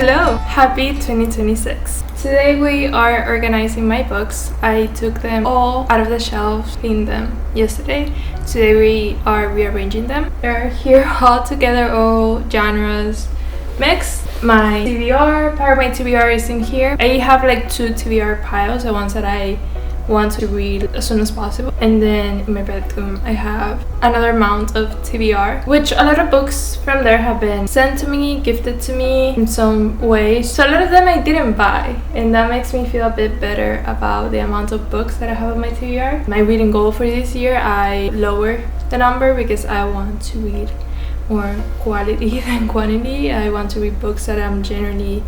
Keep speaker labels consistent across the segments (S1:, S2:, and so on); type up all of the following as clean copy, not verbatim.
S1: Hello! Happy 2026. Today we are organizing my books. I took them all out of the shelves, cleaned them yesterday. Today we are rearranging them. They're here all together, all genres mixed. My TBR, part of my TBR is in here. I have like two TBR piles, the ones that I want to read as soon as possible, and then in my bedroom I have another amount of TBR, which a lot of books from there have been sent to me, gifted to me in some ways, so a lot of them I didn't buy, and that makes me feel a bit better about the amount of books that I have on my TBR. My reading goal for this year, I lower the number because I want to read more quality than quantity. I want to read books that I'm generally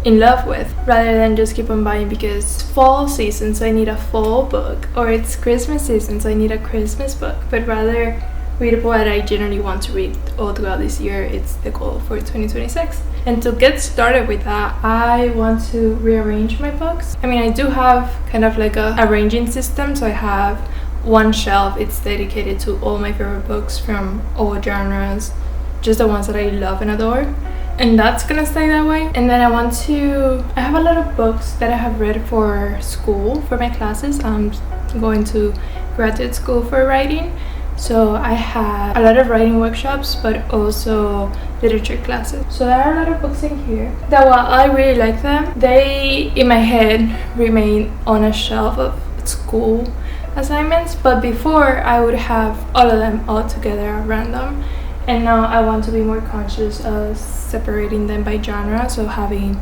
S1: in love with, rather than just keep on buying because fall season, so I need a fall book, or it's Christmas season, so I need a Christmas book, but rather read what I generally want to read all throughout this year. It's the goal for 2026. And to get started with that, I want to rearrange my books. I mean, I do have kind of like a arranging system, so I have one shelf, it's dedicated to all my favorite books from all genres, just the ones that I love and adore, and that's gonna stay that way. And then I have a lot of books that I have read for school, for my classes. I'm going to graduate school for writing, so I have a lot of writing workshops but also literature classes, so there are a lot of books in here that, while I really like them, they in my head remain on a shelf of school assignments. But before, I would have all of them all together at random, and now I want to be more conscious of separating them by genre, so having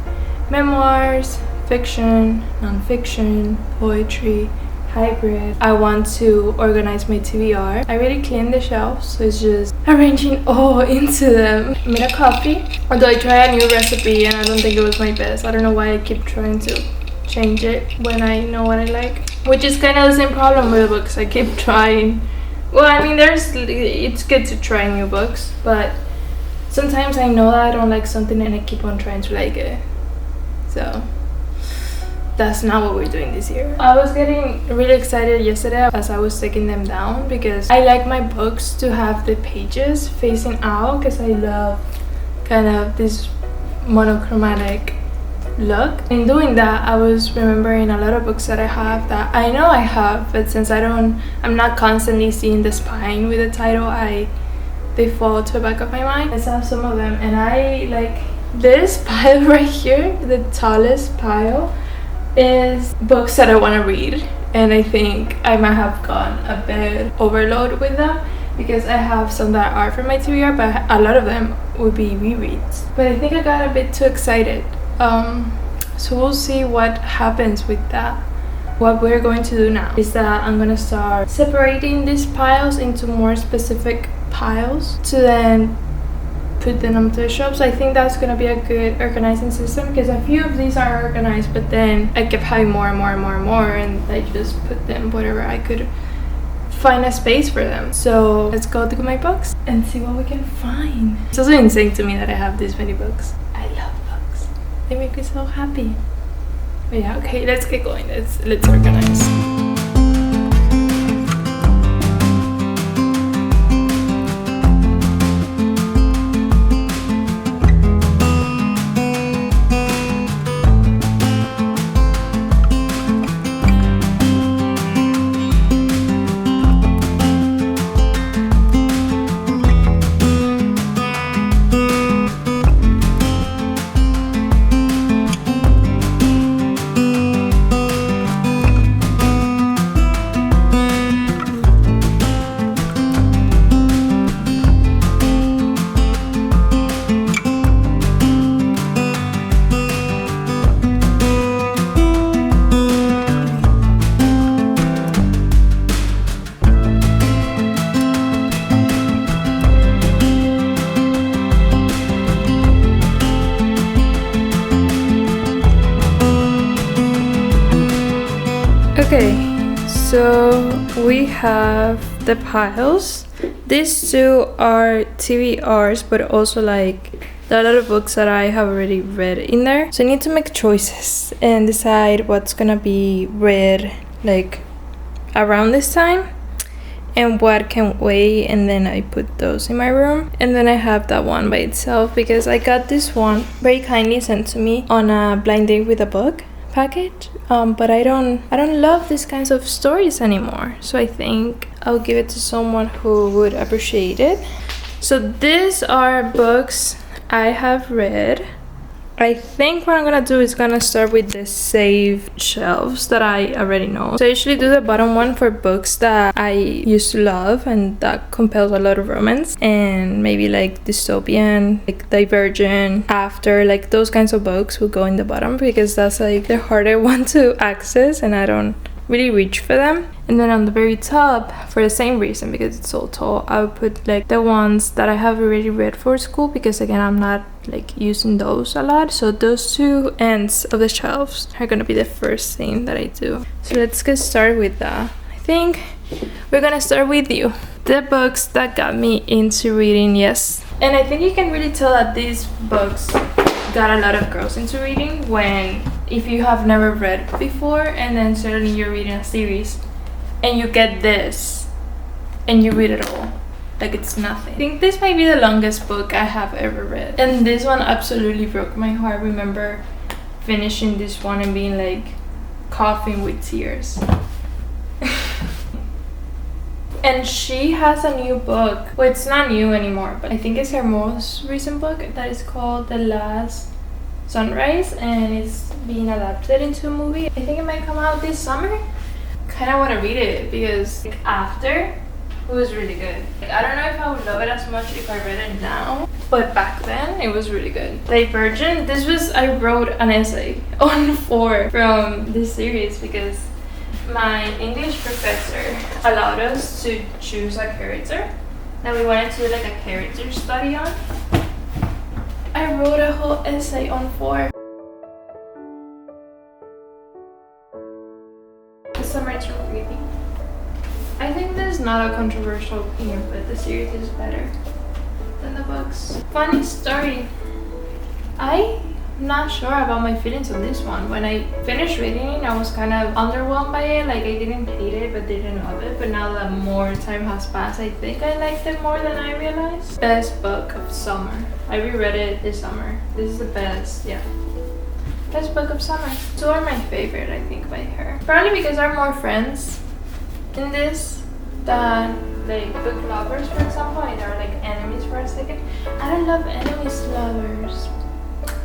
S1: memoirs, fiction, non-fiction, poetry, hybrid. I want to organize my TBR. I already cleaned the shelves, so it's just arranging all into them. I made a coffee, although I tried a new recipe and I don't think it was my best. I don't know why I keep trying to change it when I know what I like, which is kind of the same problem with the books. I keep trying. Well, I mean, it's good to try new books, but sometimes I know that I don't like something and I keep on trying to like it. So that's not what we're doing this year. I was getting really excited yesterday as I was taking them down because I like my books to have the pages facing out, because I love kind of this monochromatic look. In doing that, I was remembering a lot of books that I have that I know I have, but since I'm not constantly seeing the spine with the title, they fall to the back of my mind. I still have some of them, and I like this pile right here. The tallest pile is books that I want to read, and I think I might have gone a bit overload with them because I have some that are from my TBR, but a lot of them would be rereads. But I think I got a bit too excited. So we'll see what happens with that. What we're going to do now is that I'm gonna start separating these piles into more specific piles to then put them onto the shelves. I think that's gonna be a good organizing system, because a few of these are organized, but then I kept having more and more and more and more, and I just put them wherever I could find a space for them. So let's go through my books and see what we can find. It's also insane to me that I have this many books. I love books. They make me so happy. But yeah, okay, let's get going. Let's organize. Okay, so we have the piles. These two are TBRs, but also like there are a lot of books that I have already read in there. So I need to make choices and decide what's gonna be read like around this time. and what can wait, and then I put those in my room. And then I have that one by itself because I got this one very kindly sent to me on a blind date with a book package, but I don't love these kinds of stories anymore, so I think I'll give it to someone who would appreciate it. So these are books I have read. I think what I'm gonna do is gonna start with the save shelves that I already know. So I usually do the bottom one for books that I used to love and that compels a lot of romance, and maybe like dystopian, like Divergent, After, like those kinds of books will go in the bottom because that's like the harder one to access and I don't really reach for them. And then on the very top, for the same reason, because it's so tall, I would put like the ones that I have already read for school, because again I'm not like using those a lot. So those two ends of the shelves are gonna be the first thing that I do. So let's get started with that. I think we're gonna start with you, the books that got me into reading. Yes, and I think you can really tell that these books got a lot of girls into reading when, if you have never read before and then suddenly you're reading a series and you get this and you read it all like it's nothing. I think this might be the longest book I have ever read, and this one absolutely broke my heart. I remember finishing this one and being like coughing with tears. And she has a new book. Well, it's not new anymore, but I think it's her most recent book that is called The Last Sunrise, and it's being adapted into a movie. I think it might come out this summer. Kind of want to read it because like, After, it was really good. Like, I don't know if I would love it as much if I read it now, but back then it was really good. Divergent, I wrote an essay on 4 from this series because my English professor allowed us to choose a character that we wanted to do like a character study on. I wrote a whole essay on 4. The summer to reading. I think there's not a controversial opinion, but the series is better than the books. Funny story. I'm not sure about my feelings on this one. When I finished reading it, I was kind of underwhelmed by it. Like, I didn't hate it, but didn't love it. But now that more time has passed, I think I liked it more than I realized. Best book of summer. I reread it this summer. This is the best, yeah. Best book of summer. 2 are my favorite, I think, by her. Probably because I'm more friends in this than like book lovers, for example, and they're like enemies for a second. I don't love enemies lovers.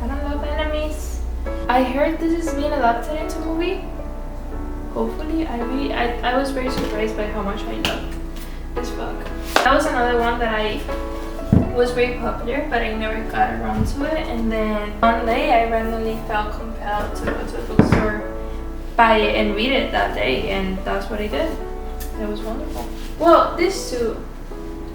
S1: I don't love enemies. I heard this is being adapted into a movie. Hopefully. I was very surprised by how much I loved this book. That was another one that I was very popular, but I never got around to it. And then one day I randomly felt compelled to go to a bookstore, buy it and read it that day, and that's what I did. It was wonderful. Well, this too,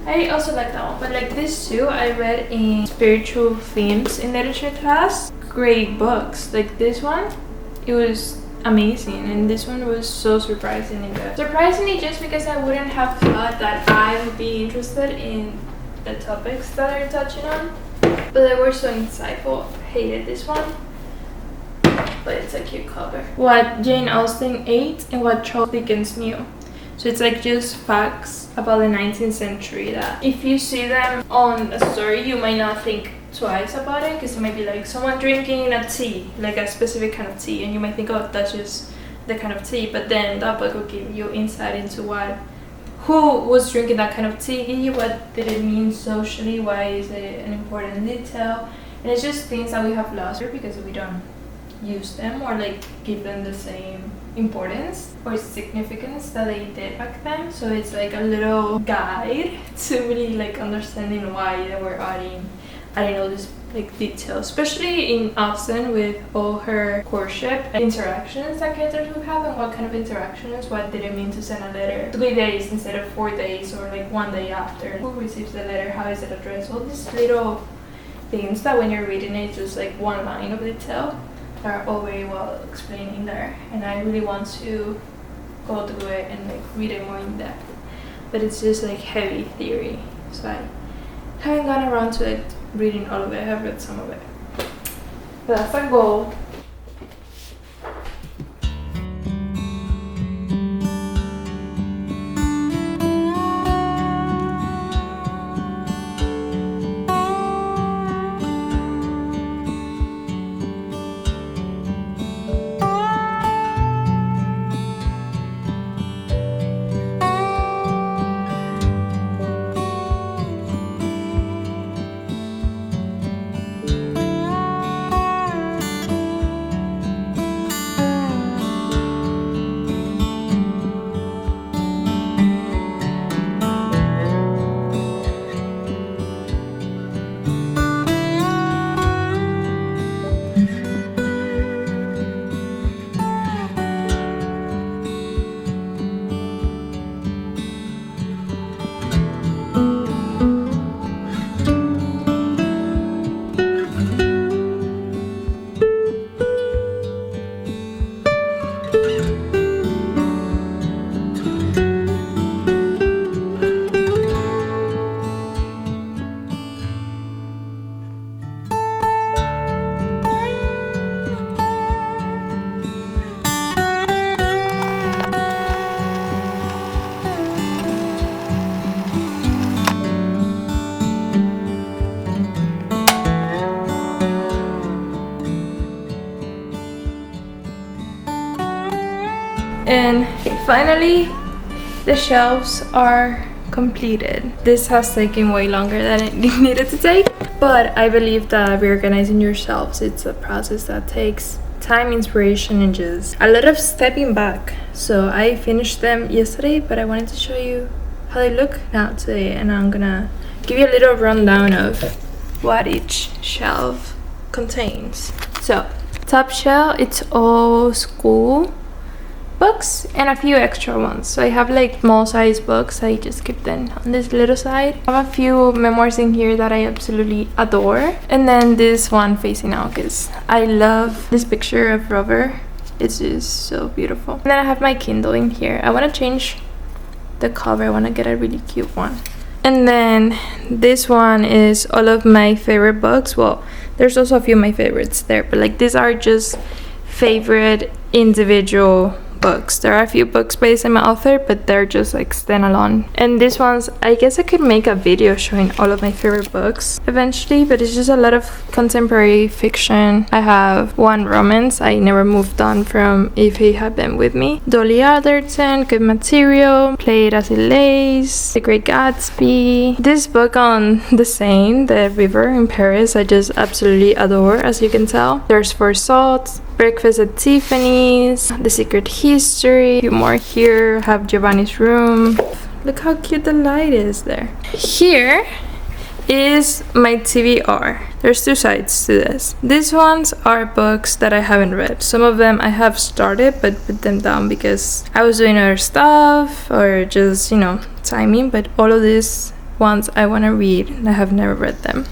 S1: I also like that one, but like this too, I read in spiritual themes in literature class. Great books. Like this one, it was amazing, and this one was so surprisingly good. Surprisingly, just because I wouldn't have thought that I would be interested in the topics that are touching on, but they were so insightful. Hated this one, but it's a cute cover. What Jane Austen ate and what Charles Dickens knew. So it's like just facts about the 19th century that if you see them on a story, you might not think twice about it, because it might be like someone drinking a tea, like a specific kind of tea, and you might think, oh, that's just the kind of tea, but then that book will give you insight into who was drinking that kind of tea, what did it mean socially, why is it an important detail, and it's just things that we have lost here because we don't use them or like give them the same importance or significance that they did back then. So it's like a little guide to really like understanding why they were adding all these like details, especially in Austen with all her courtship and interactions that characters would have, and what kind of interactions, what did it mean to send a letter 3 days instead of 4 days, or like 1 day after, who receives the letter, how is it addressed, all these little things that when you're reading it, just like one line of detail, are all very well explained in there. And I really want to go through it and like read it more in depth, but it's just like heavy theory, so I haven't gone around to it reading all of it. I have read some of it, but that's a goal. And finally, the shelves are completed. This has taken way longer than it needed to take, but I believe that reorganizing your shelves, it's a process that takes time, inspiration, and just a lot of stepping back. So I finished them yesterday, but I wanted to show you how they look now today, and I'm gonna give you a little rundown of what each shelf contains. So top shelf, it's all school books and a few extra ones. So I have like small size books, I just keep them on this little side. I have a few memoirs in here that I absolutely adore, and then this one facing out because I love this picture of Robert. It's just so beautiful. And then I have my Kindle in here. I want to change the cover. I want to get a really cute one. And then this one is all of my favorite books. Well, there's also a few of my favorites there, but like these are just favorite individual books. There are a few books by the same author, but they're just like standalone. And these ones, I guess I could make a video showing all of my favorite books eventually, but it's just a lot of contemporary fiction. I have one romance I never moved on from, If He Had Been With Me, Dolly Alderton, Good Material, Play It As It Lays, The Great Gatsby. This book on the Seine, the river in Paris, I just absolutely adore, as you can tell. There's For Salt, Breakfast at Tiffany's, The Secret History, a few more here, have Giovanni's Room. Look how cute the light is there. Here is my TBR. There's two sides to this. These ones are books that I haven't read. Some of them I have started but put them down because I was doing other stuff or just, you know, timing. But all of these ones I want to read and I have never read them.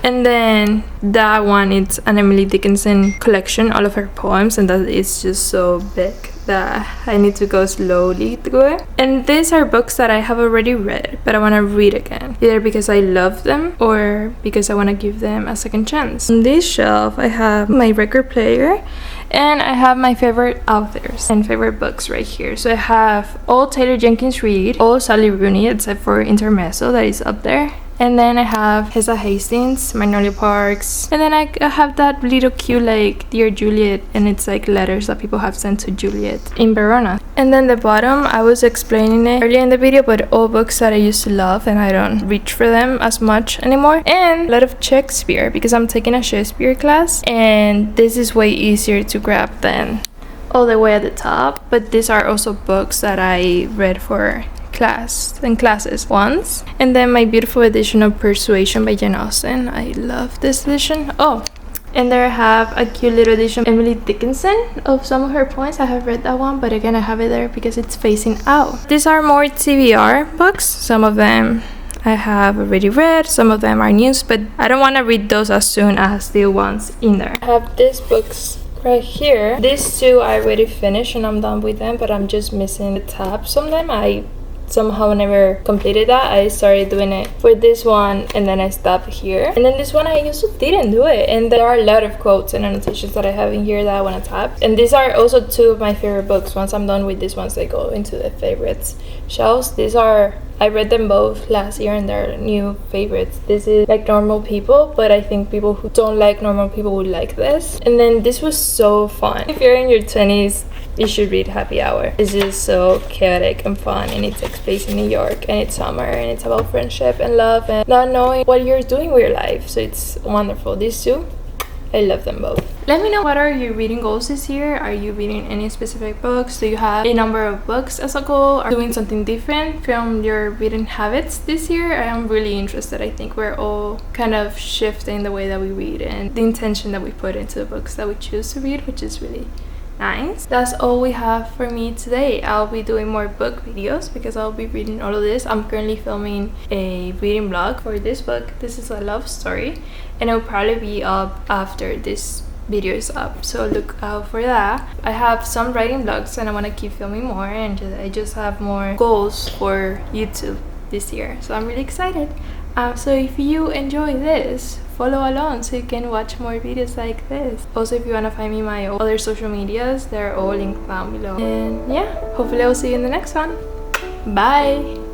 S1: And then that one, it's an Emily Dickinson collection, all of her poems, and that is just so big that I need to go slowly through it. And these are books that I have already read, but I want to read again, either because I love them or because I want to give them a second chance. On this shelf, I have my record player, and I have my favorite authors and favorite books right here. So I have all Taylor Jenkins Reid, all Sally Rooney, except for Intermezzo that is up there. And then I have Hessa Hastings, Magnolia Parks. And then I have that little cute like Dear Juliet, and it's like letters that people have sent to Juliet in Verona. And then the bottom, I was explaining it earlier in the video, but all books that I used to love and I don't reach for them as much anymore. And a lot of Shakespeare, because I'm taking a Shakespeare class and this is way easier to grab than all the way at the top. But these are also books that I read for classes once. And then my beautiful edition of Persuasion by Jane Austen. I love this edition. Oh, and there I have a cute little edition of Emily Dickinson of some of her poems. I have read that one, but again I have it there because it's facing out. These are more TBR books. Some of them I have already read, some of them are news, but I don't want to read those as soon as the ones in there. I have these books right here. These two I already finished and I'm done with them, but I'm just missing the tabs on them. I somehow never completed that. I started doing it for this one and then I stopped here. And then this one I also didn't do it. And there are a lot of quotes and annotations that I have in here that I want to tap. And these are also two of my favorite books. Once I'm done with these ones, they go into the favorites shelves. These are, I read them both last year and they're new favorites. This is like Normal People, but I think people who don't like Normal People would like this. And then this was so fun. If you're in your 20s, you should read Happy Hour. It's just so chaotic and fun, and it takes place in New York, and it's summer, and it's about friendship and love and not knowing what you're doing with your life. So it's wonderful. These two, I love them both. Let me know, what are your reading goals this year? Are you reading any specific books? Do you have a number of books as a goal? Are you doing something different from your reading habits this year? I am really interested. I think we're all kind of shifting the way that we read and the intention that we put into the books that we choose to read, which is really nice. That's all we have for me today. I'll be doing more book videos because I'll be reading all of this. I'm currently filming a reading vlog for this book. This is a love story, and it'll probably be up after this video is up, so look out for that. I have some writing vlogs and I want to keep filming more, and I just have more goals for YouTube this year, so I'm really excited. So if you enjoy this, follow along so you can watch more videos like this. Also, if you want to find me my other social medias, they're all linked down below. And yeah, hopefully I'll see you in the next one. Bye.